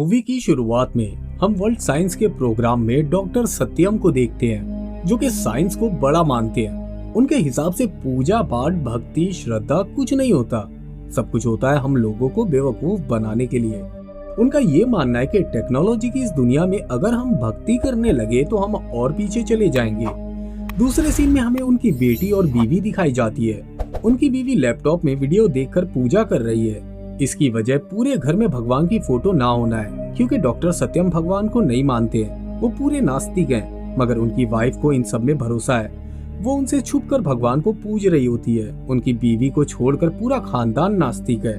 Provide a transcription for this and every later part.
Movie की शुरुआत में हम वर्ल्ड साइंस के प्रोग्राम में डॉक्टर सत्यम को देखते हैं, जो कि साइंस को बड़ा मानते हैं। उनके हिसाब से पूजा पाठ, भक्ति, श्रद्धा कुछ नहीं होता, सब कुछ होता है हम लोगों को बेवकूफ बनाने के लिए। उनका ये मानना है कि टेक्नोलॉजी की इस दुनिया में अगर हम भक्ति करने लगे तो हम और पीछे चले जाएंगे। दूसरे सीन में हमें उनकी बेटी और बीवी दिखाई जाती है। उनकी बीवी लैपटॉप में वीडियो देखकर पूजा कर रही है। इसकी वजह पूरे घर में भगवान की फोटो ना होना है, क्योंकि डॉक्टर सत्यम भगवान को नहीं मानते हैं, वो पूरे नास्तिक हैं। मगर उनकी वाइफ को इन सब में भरोसा है, वो उनसे छुपकर भगवान को पूज रही होती है। उनकी बीवी को छोड़कर पूरा खानदान नास्तिक है।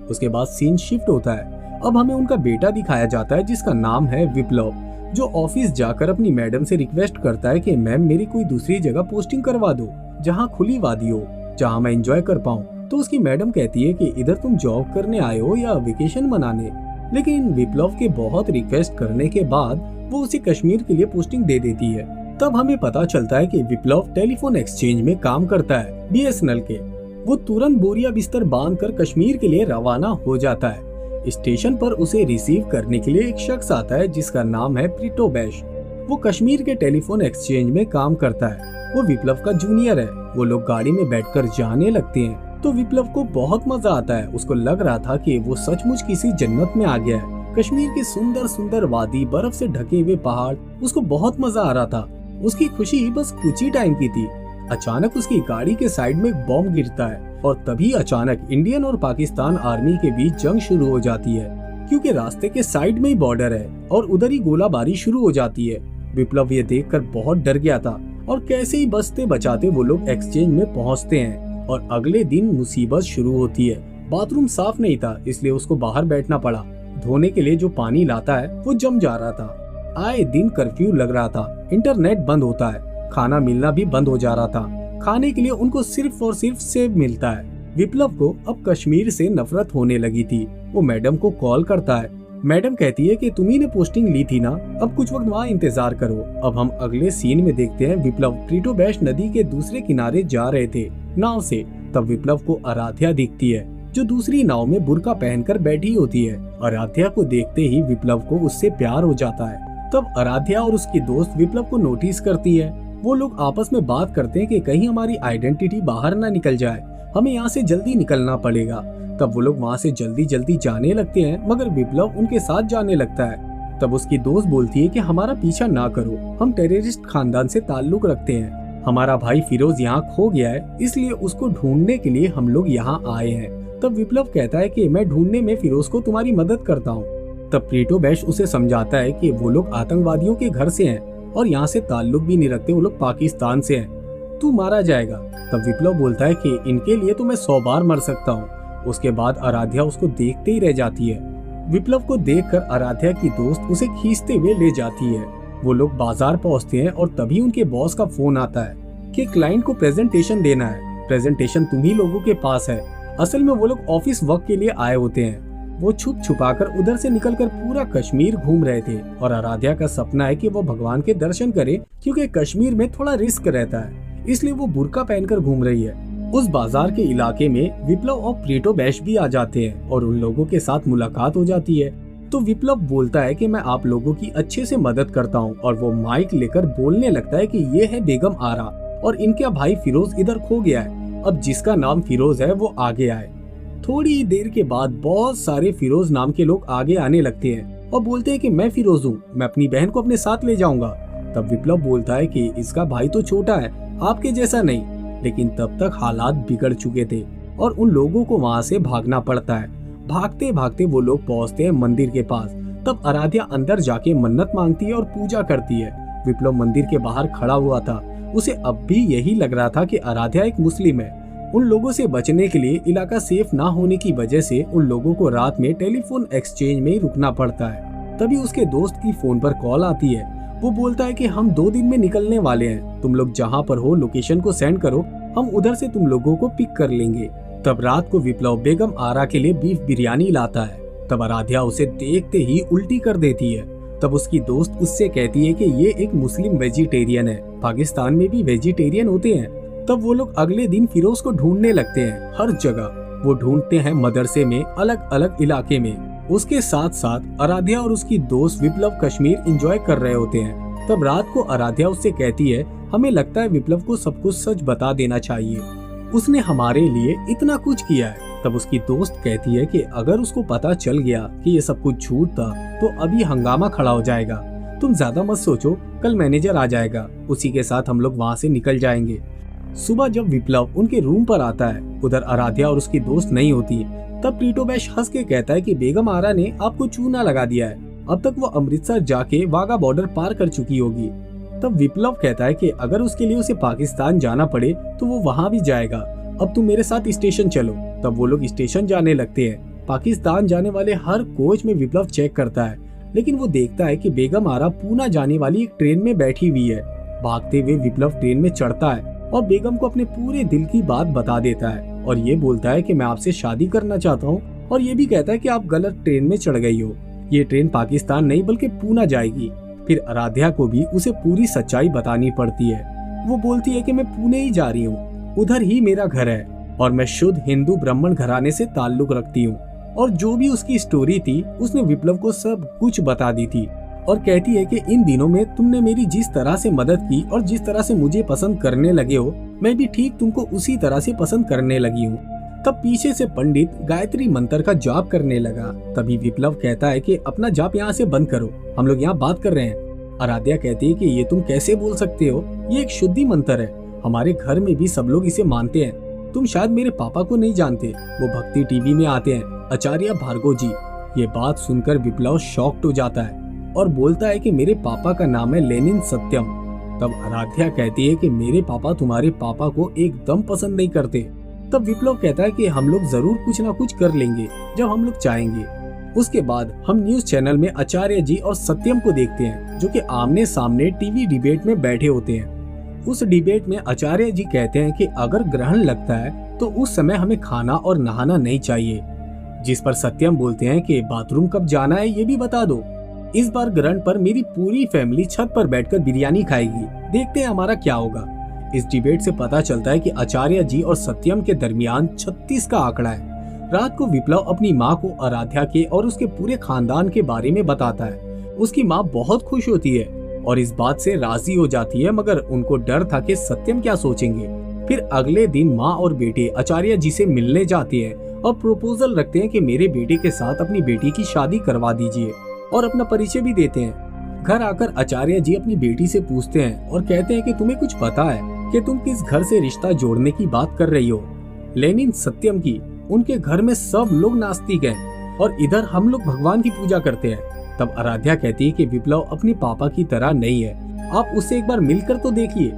उसके बाद सीन शिफ्ट होता है। अब हमें उनका बेटा दिखाया जाता है, जिसका नाम है विप्लव, जो ऑफिस जाकर अपनी मैडम से रिक्वेस्ट करता है कि मैम मेरी कोई दूसरी जगह पोस्टिंग करवा दो, जहाँ खुली वादी हो, जहाँ मैं एंजॉय कर पाऊँ। तो उसकी मैडम कहती है कि इधर तुम जॉब करने आए हो या वेकेशन मनाने। लेकिन विप्लव के बहुत रिक्वेस्ट करने के बाद वो उसे कश्मीर के लिए पोस्टिंग दे देती है। तब हमें पता चलता है कि विप्लव टेलीफोन एक्सचेंज में काम करता है, BSNL के। वो तुरंत बोरिया बिस्तर बांधकर कश्मीर के लिए रवाना हो जाता है। स्टेशन पर उसे रिसीव करने के लिए एक शख्स आता है, जिसका नाम है प्रीतो बैश। वो कश्मीर के टेलीफोन एक्सचेंज में काम करता है। वो विप्लव का जूनियर है। वो लोग गाड़ी में बैठकर जाने लगते हैं तो विप्लव को बहुत मजा आता है। उसको लग रहा था कि वो सचमुच किसी जन्नत में आ गया है। कश्मीर की सुंदर सुंदर वादी, बर्फ से ढके हुए पहाड़, उसको बहुत मजा आ रहा था। उसकी खुशी बस कुछ ही टाइम की थी। अचानक उसकी गाड़ी के साइड में एक बॉम्ब गिरता है और तभी अचानक इंडियन और पाकिस्तान आर्मी के बीच जंग शुरू हो जाती है, क्योंकि रास्ते के साइड में ही बॉर्डर है और उधर ही गोलाबारी शुरू हो जाती है। विप्लव ये देखकर बहुत डर गया था और कैसे ही बचते बचाते वो लोग एक्सचेंज में पहुंचते हैं। और अगले दिन मुसीबत शुरू होती है। बाथरूम साफ नहीं था, इसलिए उसको बाहर बैठना पड़ा। धोने के लिए जो पानी लाता है वो जम जा रहा था। आए दिन कर्फ्यू लग रहा था, इंटरनेट बंद होता है, खाना मिलना भी बंद हो जा रहा था। खाने के लिए उनको सिर्फ और सिर्फ सेब मिलता है। विप्लव को अब कश्मीर से नफरत होने लगी थी। वो मैडम को कॉल करता है। मैडम कहती है कि तुम्ही ने पोस्टिंग ली थी ना, अब कुछ वक्त वहाँ इंतजार करो। अब हम अगले सीन में देखते हैं विप्लव प्रीतो बैश नदी के दूसरे किनारे जा रहे थे नाव से। तब विप्लव को आराध्या दिखती है, जो दूसरी नाव में बुर्का पहनकर बैठी होती है। आराध्या को देखते ही विप्लव को उससे प्यार हो जाता है। तब आराध्या और उसकी दोस्त विप्लव को नोटिस करती है। वो लोग आपस में बात करते हैं कि कहीं हमारी आइडेंटिटी बाहर ना निकल जाए, हमें यहाँ से जल्दी निकलना पड़ेगा। तब वो लोग वहाँ से जल्दी जल्दी जाने लगते हैं, मगर विप्लव उनके साथ जाने लगता है। तब उसकी दोस्त बोलती है कि हमारा पीछा ना करो, हम टेररिस्ट खानदान से ताल्लुक रखते हैं। हमारा भाई फिरोज यहाँ खो गया है, इसलिए उसको ढूंढने के लिए हम लोग यहाँ आए हैं। तब विप्लव कहता है कि मैं ढूंढने में फिरोज को तुम्हारी मदद करता हूँ। तब प्रीतो बैश उसे समझाता है कि वो लोग आतंकवादियों के घर से हैं और यहाँ से ताल्लुक भी नहीं रखते, वो लोग पाकिस्तान से हैं, तू मारा जाएगा। तब विप्लव बोलता है कि इनके लिए तो मैं 100 बार मर सकता हूँ। उसके बाद आराध्या उसको देखते ही रह जाती है। विप्लव को देखकर आराध्या की दोस्त उसे खींचते हुए ले जाती है। वो लोग बाजार पहुंचते हैं और तभी उनके बॉस का फोन आता है कि क्लाइंट को प्रेजेंटेशन देना है। प्रेजेंटेशन तुम्ही लोगों के पास है। असल में वो लोग ऑफिस वर्क के लिए आए होते हैं। वो छुप छुपाकर उधर से निकलकर पूरा कश्मीर घूम रहे थे और आराध्या का सपना है कि वो भगवान के दर्शन करे, क्योंकि कश्मीर में थोड़ा रिस्क रहता है, इसलिए वो बुर्का पहनकर घूम रही है। उस बाजार के इलाके में विप्लव और प्रीतो बैश भी आ जाते हैं और उन लोगों के साथ मुलाकात हो जाती है। तो विप्लव बोलता है कि मैं आप लोगों की अच्छे से मदद करता हूँ और वो माइक लेकर बोलने लगता है कि ये है बेगम आरा और इनका भाई फिरोज इधर खो गया है, अब जिसका नाम फिरोज है वो आगे आए। थोड़ी ही देर के बाद बहुत सारे फिरोज नाम के लोग आगे आने लगते हैं और बोलते हैं कि मैं फिरोज हूँ, मैं अपनी बहन को अपने साथ ले जाऊंगा। तब विप्लव बोलता है कि इसका भाई तो छोटा है, आपके जैसा नहीं। लेकिन तब तक हालात बिगड़ चुके थे और उन लोगों को वहाँ से भागना पड़ता है। भागते भागते वो लोग पहुँचते हैं मंदिर के पास। तब आराध्या अंदर जाके मन्नत मांगती है और पूजा करती है। विप्लव मंदिर के बाहर खड़ा हुआ था। उसे अब भी यही लग रहा था कि आराध्या एक मुस्लिम है। उन लोगों से बचने के लिए इलाका सेफ ना होने की वजह से उन लोगों को रात में टेलीफोन एक्सचेंज में ही रुकना पड़ता है। तभी उसके दोस्त की फोन पर कॉल आती है। वो बोलता है कि हम 2 दिन में निकलने वाले हैं, तुम लोग जहाँ पर हो लोकेशन को सेंड करो, हम उधर से तुम लोगों को पिक कर लेंगे। तब रात को विप्लव बेगम आरा के लिए बीफ बिरयानी लाता है। तब आराध्या उसे देखते ही उल्टी कर देती है। तब उसकी दोस्त उससे कहती है कि ये एक मुस्लिम वेजिटेरियन है, पाकिस्तान में भी वेजिटेरियन होते हैं। तब वो लोग अगले दिन फिरोज को ढूंढने लगते हैं हर जगह। वो ढूंढते हैं मदरसे में, अलग अलग इलाके में। उसके साथ साथ आराध्या और उसकी दोस्त विप्लव कश्मीर एंजॉय कर रहे होते हैं। तब रात को आराध्या उससे कहती है, हमें लगता है विप्लव को सब कुछ सच बता देना चाहिए, उसने हमारे लिए इतना कुछ किया है। तब उसकी दोस्त कहती है कि अगर उसको पता चल गया कि ये सब कुछ झूठ था तो अभी हंगामा खड़ा हो जाएगा। तुम ज्यादा मत सोचो, कल मैनेजर आ जाएगा, उसी के साथ हम लोग वहाँ से निकल जाएंगे। सुबह जब विप्लव उनके रूम पर आता है, उधर आराध्या और उसकी दोस्त नहीं होती। तब प्रीटोबैश हंस के कहता है कि बेगम आरा ने आपको चूना लगा दिया है, अब तक वो अमृतसर जाके वाघा बॉर्डर पार कर चुकी होगी। तब विप्लव कहता है कि अगर उसके लिए उसे पाकिस्तान जाना पड़े तो वो वहाँ भी जाएगा, अब तुम मेरे साथ स्टेशन चलो। तब वो लोग स्टेशन जाने लगते हैं। पाकिस्तान जाने वाले हर कोच में विप्लव चेक करता है, लेकिन वो देखता है कि बेगम आरा पूना जाने वाली एक ट्रेन में बैठी हुई है। भागते हुए विप्लव ट्रेन में चढ़ता है और बेगम को अपने पूरे दिल की बात बता देता है और ये बोलता है कि मैं आपसे शादी करना चाहता हूँ, और ये भी कहता है कि आप गलत ट्रेन में चढ़ गई हो, ये ट्रेन पाकिस्तान नहीं बल्कि पूना जाएगी। फिर आराध्या को भी उसे पूरी सच्चाई बतानी पड़ती है। वो बोलती है कि मैं पुणे ही जा रही हूँ, उधर ही मेरा घर है और मैं शुद्ध हिंदू ब्राह्मण घराने से ताल्लुक रखती हूँ। और जो भी उसकी स्टोरी थी उसने विप्लव को सब कुछ बता दी थी और कहती है कि इन दिनों में तुमने मेरी जिस तरह से मदद की और जिस तरह से मुझे पसंद करने लगे हो, मैं भी ठीक तुमको उसी तरह से पसंद करने लगी हूँ। तब पीछे से पंडित गायत्री मंत्र का जाप करने लगा। तभी विप्लव कहता है कि अपना जाप यहाँ से बंद करो, हम लोग यहाँ बात कर रहे हैं। आराध्या कहती है कि ये तुम कैसे बोल सकते हो, ये एक शुद्धि मंत्र है, हमारे घर में भी सब लोग इसे मानते हैं। तुम शायद मेरे पापा को नहीं जानते, वो भक्ति टीवी में आते हैं, आचार्य भार्गव जी। ये बात सुनकर विप्लव शॉक्ड हो जाता है और बोलता है कि मेरे पापा का नाम है लेनिन सत्यम। तब आराध्या कहती है कि मेरे पापा तुम्हारे पापा को एकदम पसंद नहीं करते। तब विप्लव कहता है कि हम लोग जरूर कुछ ना कुछ कर लेंगे जब हम लोग चाहेंगे। उसके बाद हम न्यूज चैनल में आचार्य जी और सत्यम को देखते हैं, जो कि आमने सामने टीवी डिबेट में बैठे होते हैं। उस डिबेट में आचार्य जी कहते हैं कि अगर ग्रहण लगता है तो उस समय हमें खाना और नहाना नहीं चाहिए, जिस पर सत्यम बोलते हैं कि बाथरूम कब जाना है ये भी बता दो। इस बार ग्रहण पर मेरी पूरी फैमिली छत पर बैठकर बिरयानी खाएगी, देखते हैं हमारा क्या होगा। इस डिबेट से पता चलता है कि आचार्य जी और सत्यम के दरमियान 36 का आंकड़ा है। रात को विप्लव अपनी माँ को आराध्या के और उसके पूरे खानदान के बारे में बताता है। उसकी माँ बहुत खुश होती है और इस बात से राजी हो जाती है, मगर उनको डर था कि सत्यम क्या सोचेंगे। फिर अगले दिन माँ और बेटे आचार्य जी से मिलने जाते हैं और प्रपोजल रखते हैं कि मेरे बेटे के साथ अपनी बेटी की शादी करवा दीजिए, और अपना परिचय भी देते हैं। घर आकर आचार्य जी अपनी बेटी से पूछते हैं और कहते हैं कि तुम्हें कुछ पता है कि तुम किस घर से रिश्ता जोड़ने की बात कर रही हो। लेनिन सत्यम की। उनके घर में सब लोग नास्तिक हैं और इधर हम लोग भगवान की पूजा करते हैं। तब आराध्या कहती है कि विप्लव अपने पापा की तरह नहीं है, आप उससे एक बार मिलकर तो देखिए।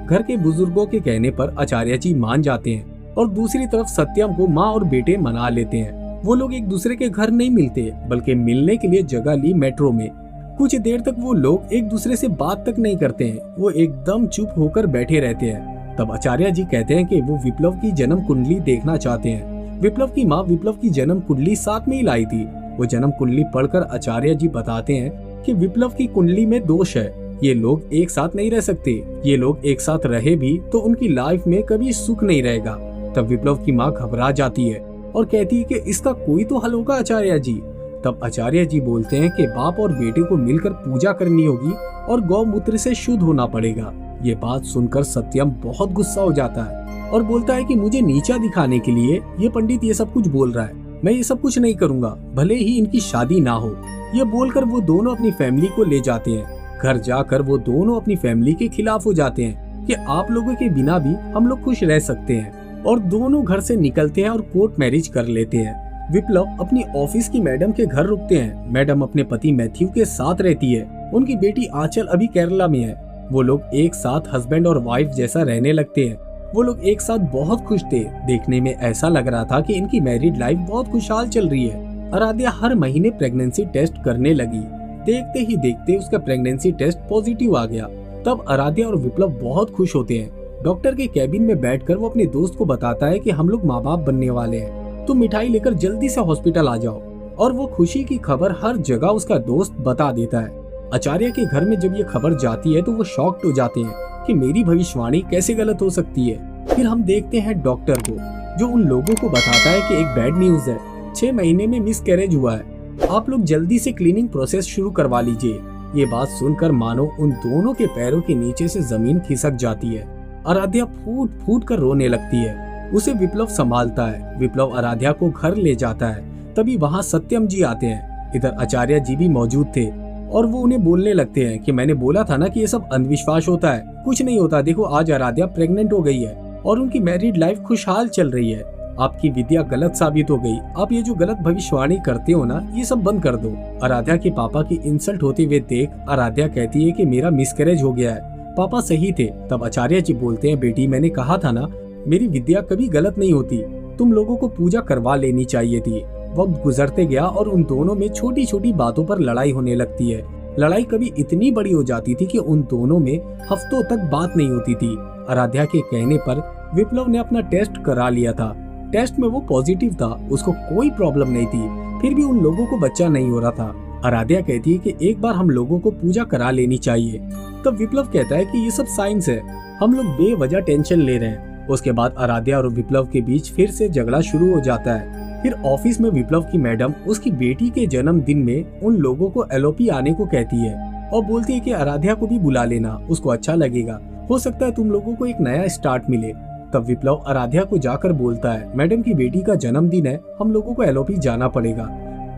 घर के बुजुर्गों के कहने पर आचार्य जी मान जाते हैं और दूसरी तरफ सत्यम को माँ और बेटे मना लेते हैं। वो लोग एक दूसरे के घर नहीं मिलते, बल्कि मिलने के लिए जगह ली मेट्रो में। कुछ देर तक वो लोग एक दूसरे से बात तक नहीं करते हैं, वो एकदम चुप होकर बैठे रहते हैं। तब आचार्य जी कहते हैं कि वो विप्लव की जन्म कुंडली देखना चाहते हैं। विप्लव की माँ विप्लव की जन्म कुंडली साथ में ही लाई थी। वो जन्म कुंडली पढ़कर आचार्य जी बताते हैं कि विप्लव की कुंडली में दोष है, ये लोग एक साथ नहीं रह सकते, ये लोग एक साथ रहे भी तो उनकी लाइफ में कभी सुख नहीं रहेगा। तब विप्लव की माँ घबरा जाती है और कहती है कि इसका कोई तो हल होगा आचार्य जी। तब आचार्य जी बोलते हैं कि बाप और बेटे को मिलकर पूजा करनी होगी और गौमूत्र से शुद्ध होना पड़ेगा। ये बात सुनकर सत्यम बहुत गुस्सा हो जाता है और बोलता है कि मुझे नीचा दिखाने के लिए ये पंडित ये सब कुछ बोल रहा है, मैं ये सब कुछ नहीं करूँगा, भले ही इनकी शादी ना हो। ये बोलकर वो दोनों अपनी फैमिली को ले जाते हैं। घर जाकर वो दोनों अपनी फैमिली के खिलाफ हो जाते हैं कि आप लोगों के बिना भी हम लोग खुश रह सकते हैं, और दोनों घर से निकलते हैं और कोर्ट मैरिज कर लेते हैं। विप्लव अपनी ऑफिस की मैडम के घर रुकते हैं। मैडम अपने पति मैथ्यू के साथ रहती है। उनकी बेटी आंचल अभी केरला में है। वो लोग एक साथ हस्बैंड और वाइफ जैसा रहने लगते हैं। वो लोग एक साथ बहुत खुश थे। देखने में ऐसा लग रहा था कि इनकी मैरिड लाइफ बहुत खुशहाल चल रही है। आराध्या हर महीने प्रेगनेंसी टेस्ट करने लगी। देखते ही देखते उसका प्रेगनेंसी टेस्ट पॉजिटिव आ गया। तब आराध्या और विप्लव बहुत खुश होते हैं। डॉक्टर के कैबिन में बैठकर वो अपने दोस्त को बताता है कि हम लोग माँ बाप बनने वाले हैं, तुम मिठाई लेकर जल्दी से हॉस्पिटल आ जाओ। और वो खुशी की खबर हर जगह उसका दोस्त बता देता है। आचार्य के घर में जब ये खबर जाती है तो वो शॉक्ड हो जाते हैं कि मेरी भविष्यवाणी कैसे गलत हो सकती है। फिर हम देखते हैं डॉक्टर को, जो उन लोगों को बताता है कि एक बैड न्यूज है, 6 महीने में मिसकैरेज हुआ है। आप लोग जल्दी से क्लीनिंग प्रोसेस शुरू करवा लीजिए। ये बात सुनकर मानो उन दोनों के पैरों के नीचे से जमीन खिसक जाती है। आराध्या फूट फूट कर रोने लगती है। उसे विप्लव संभालता है। विप्लव आराध्या को घर ले जाता है। तभी वहाँ सत्यम जी आते हैं। इधर आचार्य जी भी मौजूद थे और वो उन्हें बोलने लगते हैं कि मैंने बोला था ना कि ये सब अंधविश्वास होता है, कुछ नहीं होता। देखो आज आराध्या प्रेग्नेंट हो गई है और उनकी मैरिड लाइफ खुशहाल चल रही है। आपकी विद्या गलत साबित हो गई। आप ये जो गलत भविष्यवाणी करते हो ना, ये सब बंद कर दो। आराध्या के पापा की इंसल्ट होते हुए देख आराध्या कहती है कि मेरा मिसकैरेज हो गया है, पापा सही थे। तब आचार्य जी बोलते हैं, बेटी मैंने कहा था ना, मेरी विद्या कभी गलत नहीं होती, तुम लोगों को पूजा करवा लेनी चाहिए थी। वक्त गुजरते गया और उन दोनों में छोटी छोटी बातों पर लड़ाई होने लगती है। लड़ाई कभी इतनी बड़ी हो जाती थी कि उन दोनों में हफ्तों तक बात नहीं होती थी। आराध्या के कहने पर विप्लव ने अपना टेस्ट करा लिया था। टेस्ट में वो पॉजिटिव था, उसको कोई प्रॉब्लम नहीं थी। फिर भी उन लोगों को बच्चा नहीं हो रहा था। आराध्या कहती है कि एक बार हम लोगों को पूजा करा लेनी चाहिए। तब विप्लव कहता है कि ये सब साइंस है, हम लोग बेवजह टेंशन ले रहे हैं। उसके बाद आराध्या और विप्लव के बीच फिर से झगड़ा शुरू हो जाता है। फिर ऑफिस में विप्लव की मैडम उसकी बेटी के जन्मदिन में उन लोगों को एलओपी आने को कहती है और बोलती है कि आराध्या को भी बुला लेना, उसको अच्छा लगेगा, हो सकता है तुम लोगों को एक नया स्टार्ट मिले। तब विप्लव आराध्या को जाकर बोलता है, मैडम की बेटी का जन्मदिन है, हम लोगों को एलओपी जाना पड़ेगा।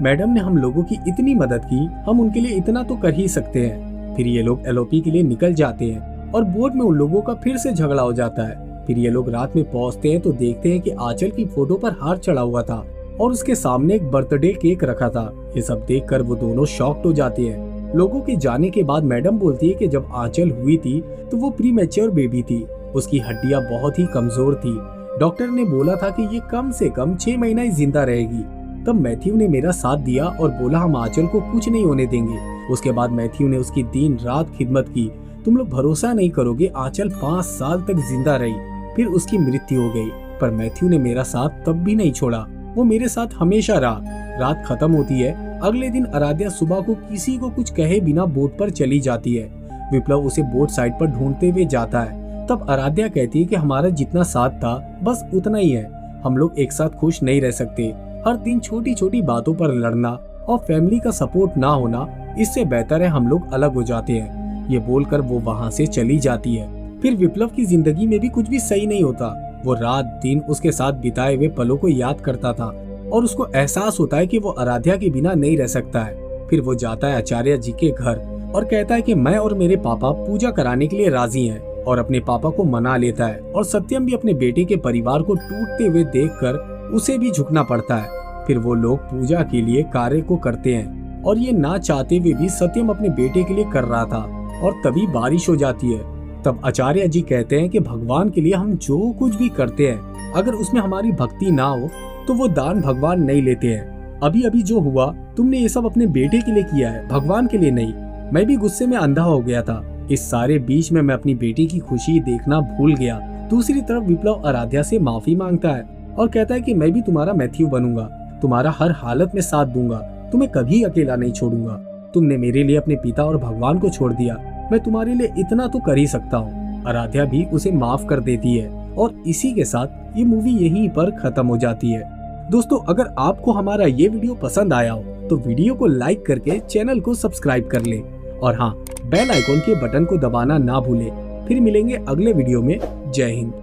मैडम ने हम लोगों की इतनी मदद की, हम उनके लिए इतना तो कर ही सकते हैं। फिर ये लोग एलओपी के लिए निकल जाते हैं और बोर्ड में उन लोगों का फिर से झगड़ा हो जाता है। फिर ये लोग रात में पहुंचते हैं तो देखते हैं कि आंचल की फोटो पर हार चढ़ा हुआ था और उसके सामने एक बर्थडे केक रखा था। ये सब देखकर वो दोनों शॉक्ड हो जाते हैं। लोगों के जाने के बाद मैडम बोलती है कि जब आंचल हुई थी तो वो प्रीमैच्योर बेबी थी, उसकी हड्डियां बहुत ही कमजोर थी। डॉक्टर ने बोला था कि ये कम से कम 6 महीना ही जिंदा रहेगी। तब मैथ्यू ने मेरा साथ दिया और बोला हम आंचल को कुछ नहीं होने देंगे। उसके बाद मैथ्यू ने उसकी दिन रात खिदमत की। तुम लोग भरोसा नहीं करोगे, आंचल 5 साल तक जिंदा रही, फिर उसकी मृत्यु हो गई। पर मैथ्यू ने मेरा साथ तब भी नहीं छोड़ा, वो मेरे साथ हमेशा रहा। रात खत्म होती है। अगले दिन आराध्या सुबह को किसी को कुछ कहे बिना बोट पर चली जाती है। विप्लव उसे बोट साइड पर ढूंढते हुए जाता है। तब आराध्या कहती है कि हमारा जितना साथ था बस उतना ही है, हम लोग एक साथ खुश नहीं रह सकते। हर दिन छोटी छोटी बातों पर लड़ना और फैमिली का सपोर्ट ना होना, इससे बेहतर है हम लोग अलग हो जाते हैं। ये बोलकर वो वहाँ से चली जाती है। फिर विप्लव की जिंदगी में भी कुछ भी सही नहीं होता। वो रात दिन उसके साथ बिताए हुए पलों को याद करता था और उसको एहसास होता है कि वो आराध्या के बिना नहीं रह सकता है। फिर वो जाता है आचार्य जी के घर और कहता है कि मैं और मेरे पापा पूजा कराने के लिए राजी हैं, और अपने पापा को मना लेता है। और सत्यम भी अपने बेटे के परिवार को टूटते हुए देखकर उसे भी झुकना पड़ता है। फिर वो लोग पूजा के लिए कार्य को करते हैं और ये ना चाहते हुए भी सत्यम अपने बेटे के लिए कर रहा था। और तभी बारिश हो जाती है। तब आचार्य जी कहते हैं कि भगवान के लिए हम जो कुछ भी करते हैं, अगर उसमें हमारी भक्ति ना हो तो वो दान भगवान नहीं लेते हैं। अभी अभी जो हुआ तुमने ये सब अपने बेटे के लिए किया है, भगवान के लिए नहीं। मैं भी गुस्से में अंधा हो गया था। इस सारे बीच में मैं अपनी बेटी की खुशी देखना भूल गया। दूसरी तरफ विप्लव आराध्या से माफी मांगता है और कहता है कि मैं भी तुम्हारा मैथ्यू बनूंगा, तुम्हारा हर हालत में साथ दूंगा, तुम्हें कभी अकेला नहीं छोड़ूंगा। तुमने मेरे लिए अपने पिता और भगवान को छोड़ दिया, मैं तुम्हारे लिए इतना तो कर ही सकता हूँ। आराध्या भी उसे माफ कर देती है और इसी के साथ ये मूवी यहीं पर खत्म हो जाती है। दोस्तों, अगर आपको हमारा ये वीडियो पसंद आया हो तो वीडियो को लाइक करके चैनल को सब्सक्राइब कर ले और हाँ, बेल आइकॉन के बटन को दबाना ना भूले। फिर मिलेंगे अगले वीडियो में। जय हिंद।